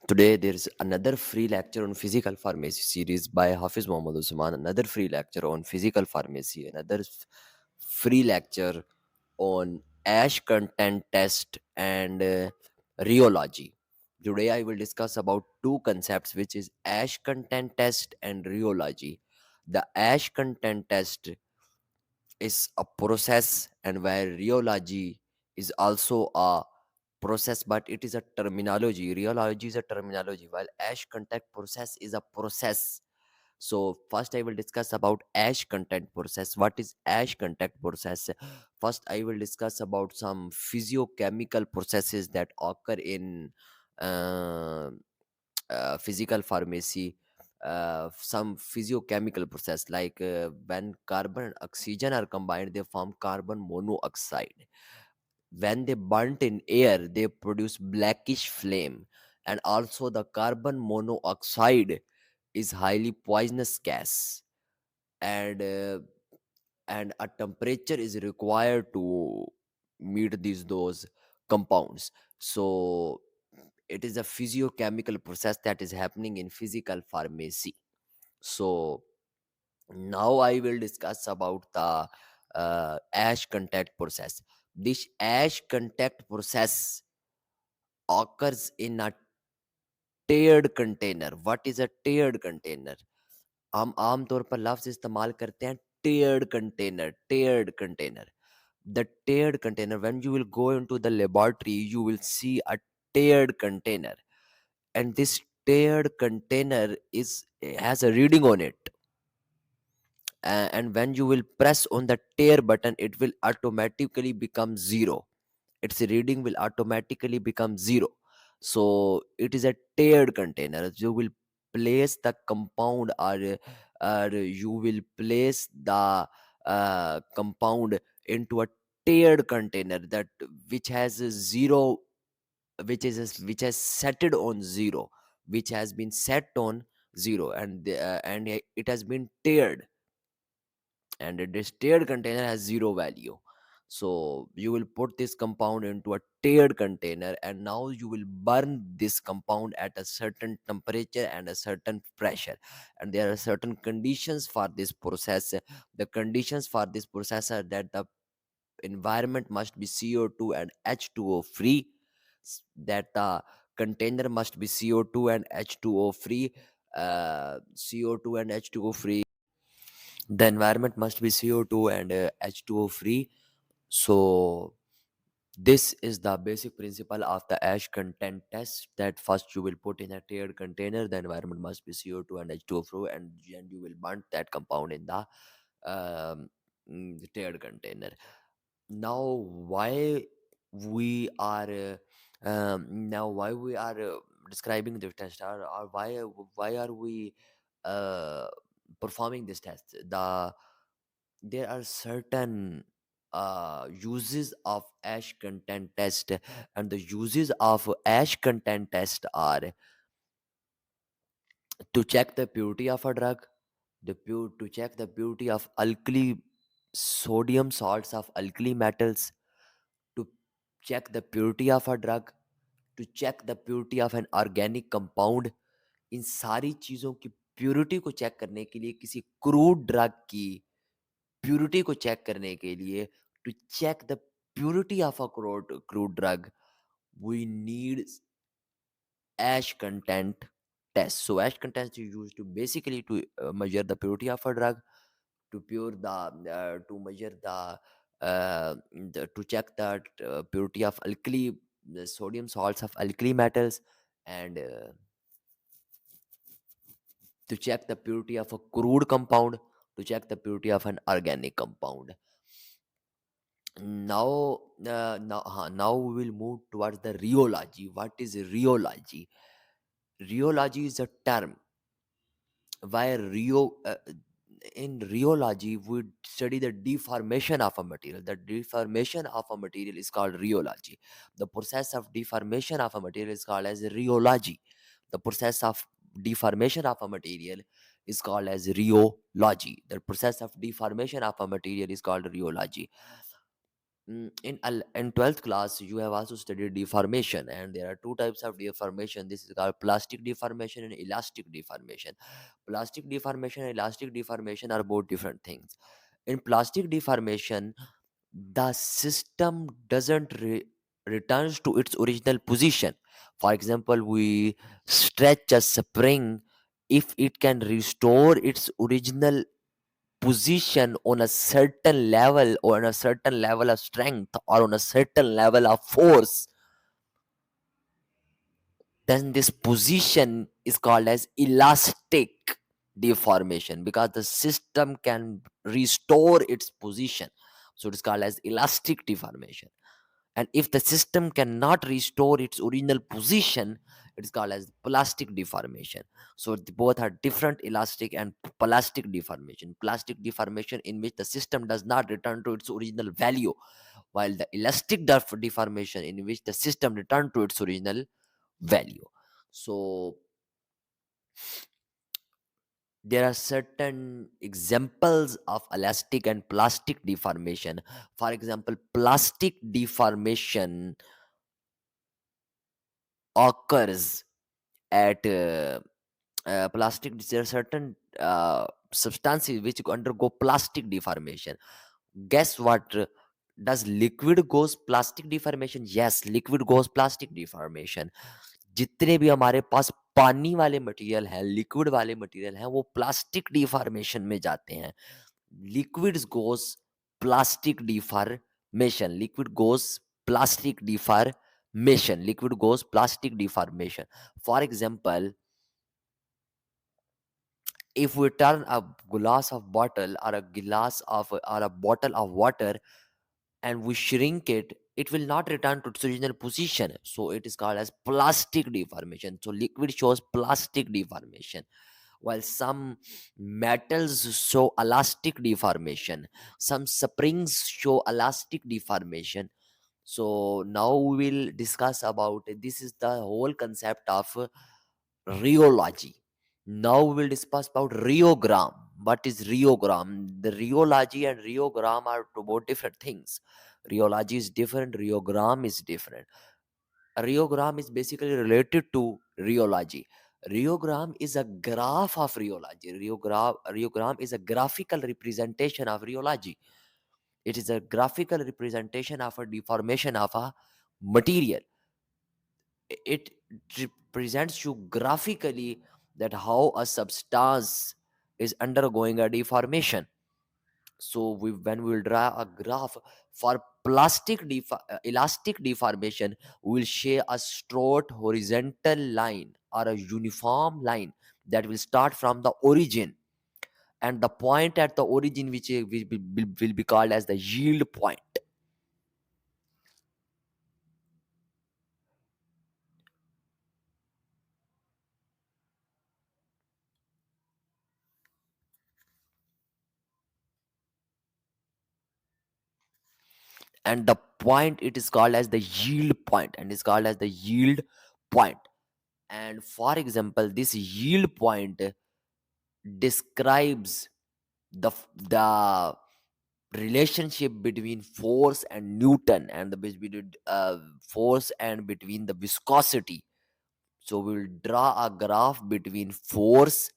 Today, there's another free lecture on physical pharmacy series by Hafiz Muhammad Usman. Another free lecture on physical pharmacy. Another free lecture on ash content test and rheology. Today, I will discuss about two concepts, which is ash content test and rheology. The ash content test is a process, and where rheology is also a process, but it is a terminology. Rheology is a terminology, while ash contact process is a process. So first I will discuss about ash contact process. What is ash contact process? First I will discuss about some physiochemical processes that occur in uh, physical pharmacy. Some physiochemical process, like when carbon and oxygen are combined, they form carbon monoxide. When they burnt in air, they produce blackish flame. And also the carbon monoxide is highly poisonous gas, and a temperature is required to meet those compounds. So it is a physiochemical process that is happening in physical pharmacy. So now I will discuss about the ash contact process. This ash contact process occurs in a tiered container. What is a tiered container? हम आम तौर पर लफ्ज इस्तेमाल करते हैं टेयर्ड container. The tiered container, when you will go into the laboratory, you will see a tiered container, and this tiered container is has a reading on it. And when you will press on the tear button, it will automatically become zero. Its reading will automatically become zero. So it is a tiered container. You will place the compound, or you will place the compound into a tiered container, that which has a zero, which has set it on zero, which has been set on zero, and it has been tiered, and a distilled container has zero value. So you will put this compound into a tiered container, and now you will burn this compound at a certain temperature and a certain pressure, and there are certain conditions for this process. The conditions for this process are that the environment must be CO2 and H2O free, that the container must be CO2 and H2O free, CO2 and H2O free. The environment must be CO2 and H2O free. So this is the basic principle of the ash content test, that first you will put in a tiered container, the environment must be CO2 and H2O free, and you will burn that compound in the tiered container. Now why we are now why we are describing the test, or why are we uh, performing this test? There are certain uses of ash content test, and the uses of ash content test are to check the purity of a drug, to check the purity of alkali sodium salts of alkali metals, to check the purity of a drug, to check the purity of an organic compound. इन सारी चीज़ों की purity को check करने के लिए, किसी crude drug की purity को चेक करने के लिए, to check the purity of a crude drug, we need ash content test. So ash content is used to basically to measure the purity of a drug, to measure to check the purity of the sodium salts of alkali metals, and to check the purity of a crude compound, to check the purity of an organic compound. Now we will move towards the rheology. What is rheology? Rheology is a term where in rheology we study the deformation of a material. The deformation of a material is called rheology. The process of deformation of a material is called as rheology. The process of deformation of a material is called as rheology. The process of deformation of a material is called rheology. In 12th class, you have also studied deformation, and there are two types of deformation. This is called plastic deformation and elastic deformation. Plastic deformation and elastic deformation are both different things. In plastic deformation, the system doesn't returns to its original position. For example, we stretch a spring. If it can restore its original position on a certain level, or on a certain level of strength, or on a certain level of force, then this position is called as elastic deformation, because the system can restore its position. So it is called as elastic deformation. And if the system cannot restore its original position, it is called as plastic deformation. So both are different, elastic and plastic deformation. Plastic deformation in which the system does not return to its original value, while the elastic deformation in which the system return to its original value. So there are certain examples of elastic and plastic deformation. For example, plastic deformation occurs at plastic. There are certain substances which undergo plastic deformation. Guess what? Does liquid goes plastic deformation? Yes, liquid goes plastic deformation. जितने भी हमारे पास पानी वाले material हैं, liquid वाले material हैं, वो plastic deformation में जाते हैं. Liquids goes plastic deformation. Liquid goes plastic deformation. Liquid goes plastic deformation. For example, if we turn a glass of bottle, or a glass of, or a bottle of water, and we shrink it, it will not return to its original position. So it is called as plastic deformation. So liquid shows plastic deformation, while some metals show elastic deformation, some springs show elastic deformation. So now we will discuss about, this is the whole concept of rheology. Now we will discuss about rheogram. What is rheogram? The rheology and rheogram are two both different things. Rheology is different, rheogram is different. A rheogram is basically related to rheology. Rheogram is a graph of rheology. Rheogram is a graphical representation of rheology. It is a graphical representation of a deformation of a material. It represents you graphically that how a substance is undergoing a deformation. So when we will draw a graph for elastic deformation, we will share a straight horizontal line or a uniform line that will start from the origin, and the point at the origin, which will be called as the yield point. And the point, it is called as the yield point, and is called as the yield point. And for example, this yield point describes the relationship between force and Newton, and the between force and between the viscosity. So we will draw a graph between force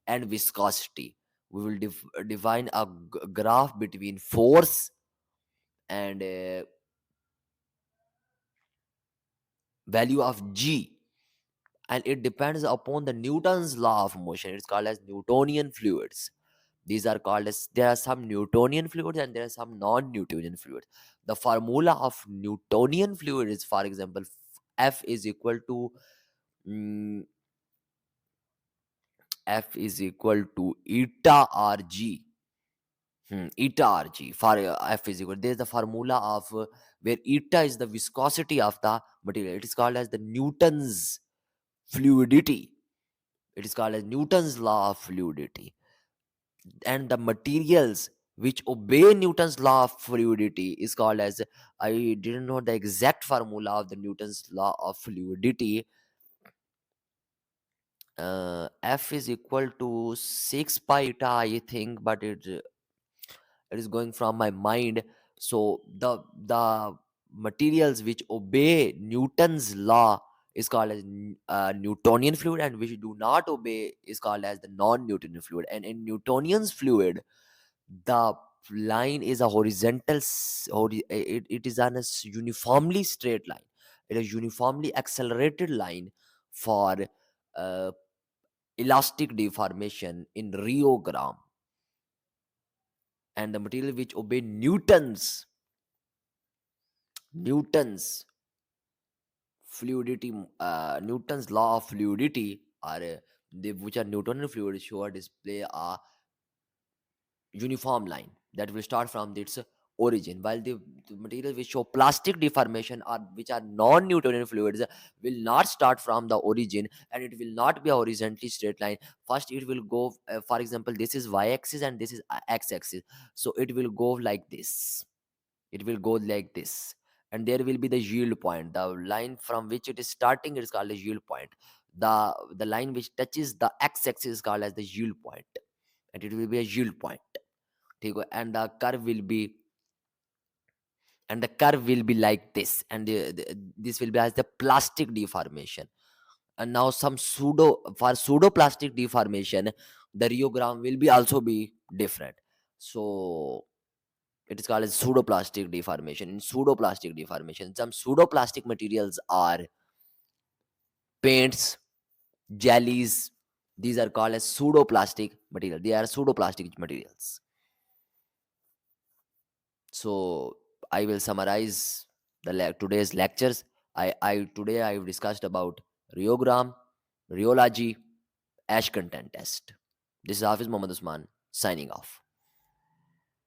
and viscosity. We will define a graph between force and value of g, and it depends upon the Newton's law of motion. It's called as Newtonian fluids. These are called as, there are some Newtonian fluids and there are some non-Newtonian fluids. The formula of Newtonian fluid is, for example, F is equal to mm, F is equal to eta rg. Eta rg for F is equal. There is the formula of where eta is the viscosity of the material. It is called as the Newton's fluidity. It is called as Newton's law of fluidity. And the materials which obey Newton's law of fluidity is called as, I didn't know the exact formula of the Newton's law of fluidity. F is equal to 6 pi eta, I think, but it is going from my mind. So the materials which obey Newton's law is called as Newtonian fluid, and which do not obey is called as the non-Newtonian fluid. And in Newtonian's fluid, the line is a horizontal it is on a uniformly straight line. It is uniformly accelerated line for uh, elastic deformation in rheogram. And the material which obey Newton's fluidity, Newton's law of fluidity, are which are Newtonian fluid, show display a uniform line that will start from its origin, while the materials which show plastic deformation, or which are non-Newtonian fluids, will not start from the origin, and it will not be a horizontally straight line. First it will go, for example, this is y-axis and this is x-axis, so it will go like this. It will go like this, and there will be the yield point. The line from which it is starting, it is called a yield point. The line which touches the x-axis is called as the yield point, and it will be a yield point. ठीक है? And the curve will be like this, and this will be as the plastic deformation. And now some pseudoplastic deformation, the rheogram will be also be different. So it is called as pseudoplastic deformation. In pseudoplastic deformation, some pseudoplastic materials are paints, jellies. These are called as pseudoplastic material. They are pseudoplastic materials. So I will summarize today's lectures. Today I've discussed about rheogram, rheology, ash content test. This is Hafiz Mohammad Usman signing off.